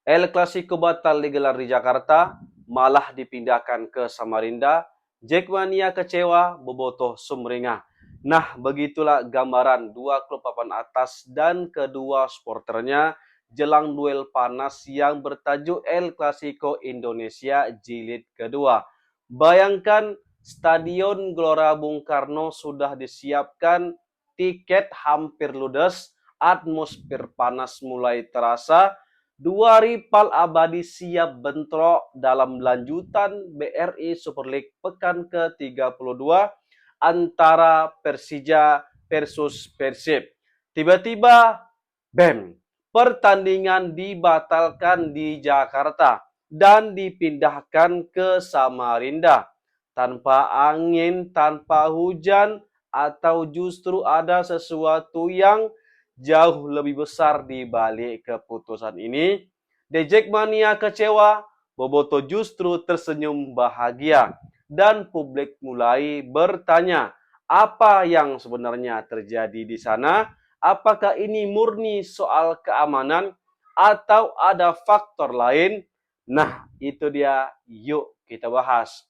El Clasico batal digelar di Jakarta, malah dipindahkan ke Samarinda. Jackmania kecewa, bobotoh sumringah. Nah, begitulah gambaran dua klub papan atas dan kedua sporternya jelang duel panas yang bertajuk El Clasico Indonesia Jilid kedua. Bayangkan Stadion Gelora Bung Karno sudah disiapkan, tiket hampir ludes, atmosfer panas mulai terasa. Dua rival abadi siap bentrok dalam lanjutan BRI Super League pekan ke-32 antara Persija versus Persib. Tiba-tiba, bam, pertandingan dibatalkan di Jakarta dan dipindahkan ke Samarinda. Tanpa angin, tanpa hujan, atau justru ada sesuatu yang jauh lebih besar di balik keputusan ini. The Jackmania kecewa, Boboto justru tersenyum bahagia. Dan publik mulai bertanya, apa yang sebenarnya terjadi di sana? Apakah ini murni soal keamanan atau ada faktor lain? Nah, itu dia. Yuk kita bahas.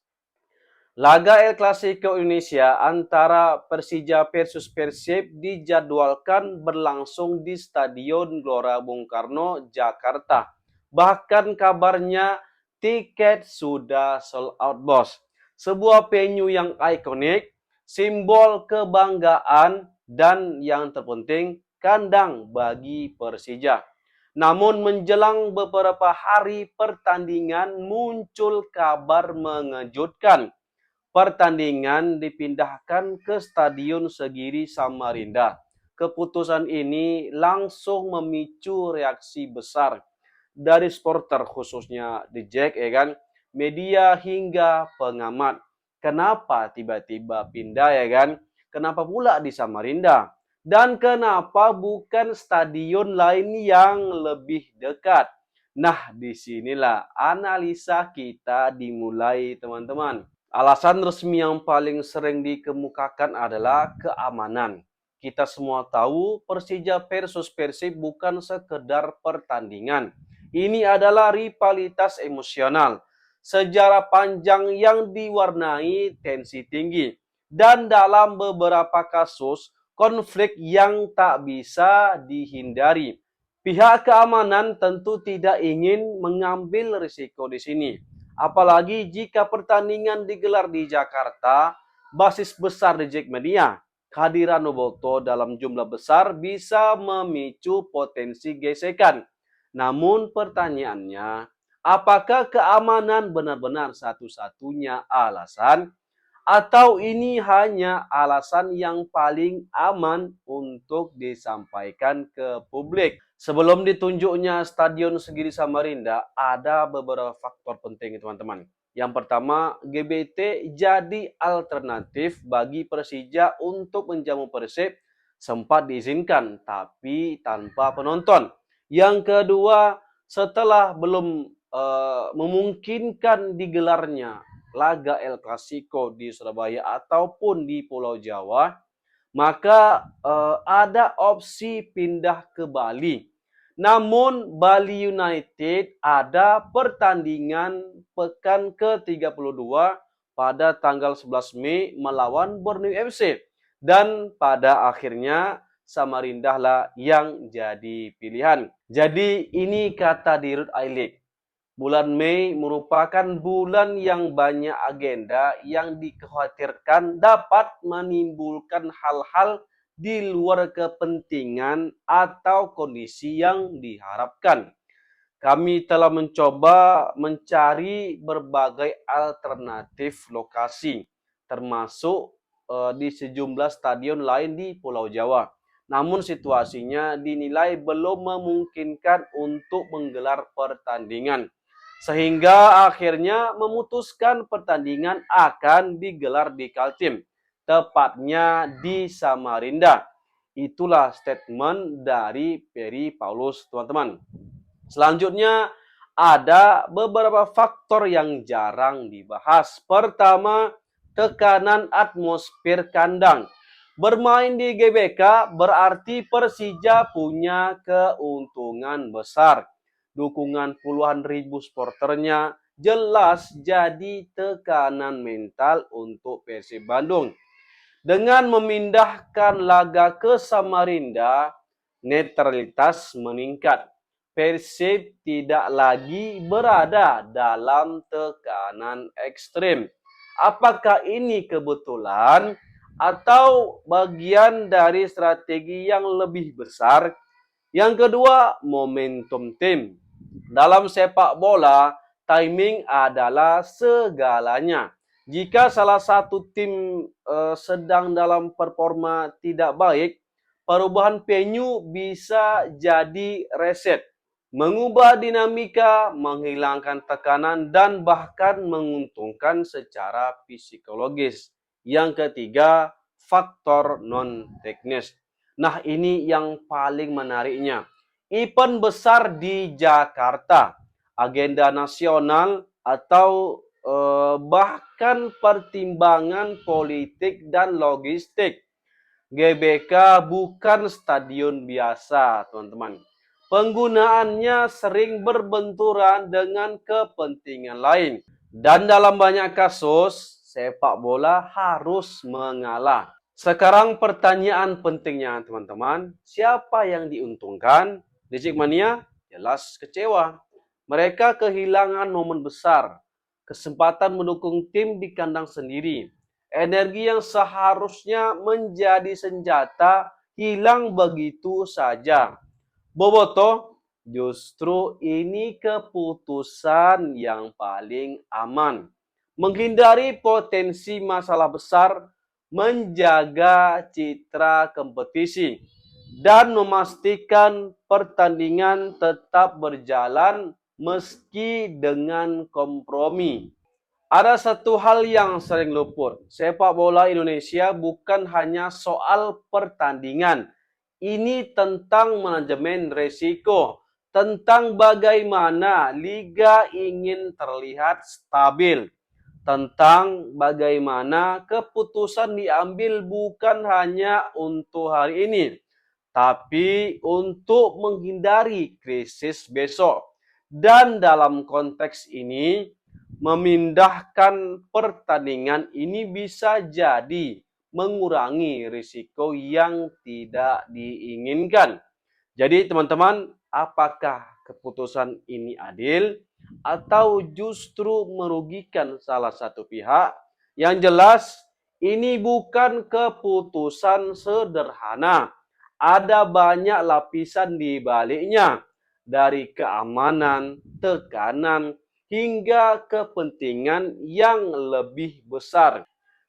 Laga El Clasico Indonesia antara Persija versus Persib dijadwalkan berlangsung di Stadion Gelora Bung Karno, Jakarta. Bahkan kabarnya tiket sudah sold out, bos. Sebuah venue yang ikonik, simbol kebanggaan, dan yang terpenting, kandang bagi Persija. Namun menjelang beberapa hari pertandingan muncul kabar mengejutkan. Pertandingan dipindahkan ke Stadion Segiri Samarinda. Keputusan ini langsung memicu reaksi besar dari supporter, khususnya di Jack, ya kan, media hingga pengamat. Kenapa tiba-tiba pindah, ya kan? Kenapa pula di Samarinda? Dan kenapa bukan stadion lain yang lebih dekat? Nah, disinilah analisa kita dimulai, teman-teman. Alasan resmi yang paling sering dikemukakan adalah keamanan. Kita semua tahu Persija versus Persib bukan sekedar pertandingan. Ini adalah rivalitas emosional, sejarah panjang yang diwarnai tensi tinggi, dan dalam beberapa kasus konflik yang tak bisa dihindari. Pihak keamanan tentu tidak ingin mengambil risiko di sini. Apalagi jika pertandingan digelar di Jakarta, basis besar di Jackmania, kehadiran Boboto dalam jumlah besar bisa memicu potensi gesekan. Namun pertanyaannya, apakah keamanan benar-benar satu-satunya alasan? Atau ini hanya alasan yang paling aman untuk disampaikan ke publik? Sebelum ditunjuknya Stadion Segiri Samarinda, ada beberapa faktor penting, teman-teman. Yang pertama, GBT jadi alternatif bagi Persija untuk menjamu Persib, sempat diizinkan, tapi tanpa penonton. Yang kedua, setelah belum memungkinkan digelarnya laga El Clasico di Surabaya ataupun di Pulau Jawa, maka ada opsi pindah ke Bali. Namun Bali United ada pertandingan pekan ke-32 pada tanggal 11 Mei melawan Borneo FC. Dan pada akhirnya Samarinda lah yang jadi pilihan. Jadi ini kata Dirut I-League. Bulan Mei merupakan bulan yang banyak agenda yang dikhawatirkan dapat menimbulkan hal-hal di luar kepentingan atau kondisi yang diharapkan. Kami telah mencoba mencari berbagai alternatif lokasi, termasuk di sejumlah stadion lain di Pulau Jawa. Namun situasinya dinilai belum memungkinkan untuk menggelar pertandingan. Sehingga akhirnya memutuskan pertandingan akan digelar di Kaltim, tepatnya di Samarinda. Itulah statement dari Peri Paulus, teman-teman. Selanjutnya ada beberapa faktor yang jarang dibahas. Pertama, tekanan atmosfer kandang. Bermain di GBK berarti Persija punya keuntungan besar. dukungan puluhan ribu supporternya, jelas jadi tekanan mental untuk Persib Bandung. Dengan memindahkan laga ke Samarinda, netralitas meningkat. Persib tidak lagi berada dalam tekanan ekstrim. Apakah ini kebetulan atau bagian dari strategi yang lebih besar? Yang kedua, momentum tim. Dalam sepak bola, timing adalah segalanya. Jika salah satu tim sedang dalam performa tidak baik, perubahan venue bisa jadi reset, mengubah dinamika, menghilangkan tekanan, dan bahkan menguntungkan secara psikologis. Yang ketiga, faktor non-teknis. Nah, ini yang paling menariknya. Event besar di Jakarta, agenda nasional, atau bahkan pertimbangan politik dan logistik. GBK bukan stadion biasa, teman-teman. Penggunaannya sering berbenturan dengan kepentingan lain. Dan dalam banyak kasus, sepak bola harus mengalah. Sekarang pertanyaan pentingnya, teman-teman. Siapa yang diuntungkan? Di Jackmania jelas kecewa. Mereka kehilangan momen besar. Kesempatan mendukung tim di kandang sendiri. Energi yang seharusnya menjadi senjata hilang begitu saja. Boboto, justru ini keputusan yang paling aman. Menghindari potensi masalah besar, menjaga citra kompetisi, dan memastikan pertandingan tetap berjalan meski dengan kompromi. Ada satu hal yang sering luput. Sepak bola Indonesia bukan hanya soal pertandingan. Ini tentang manajemen resiko, tentang bagaimana liga ingin terlihat stabil, tentang bagaimana keputusan diambil bukan hanya untuk hari ini, tapi untuk menghindari krisis besok. Dan dalam konteks ini, memindahkan pertandingan ini bisa jadi mengurangi risiko yang tidak diinginkan. Jadi teman-teman, apakah keputusan ini adil atau justru merugikan salah satu pihak? Yang jelas, ini bukan keputusan sederhana. Ada banyak lapisan di baliknya, dari keamanan, tekanan, hingga kepentingan yang lebih besar.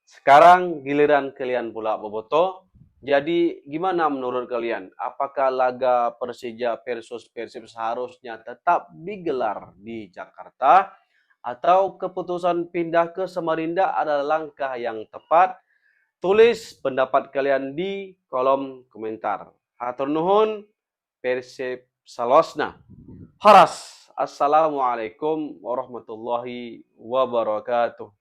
Sekarang giliran kalian pula, Boboto. Jadi gimana menurut kalian? Apakah laga Persija versus Persib seharusnya tetap digelar di Jakarta? Atau keputusan pindah ke Samarinda adalah langkah yang tepat? Tulis pendapat kalian di kolom komentar. Hatur nuhun, Persib salosna. Haras. Assalamualaikum warahmatullahi wabarakatuh.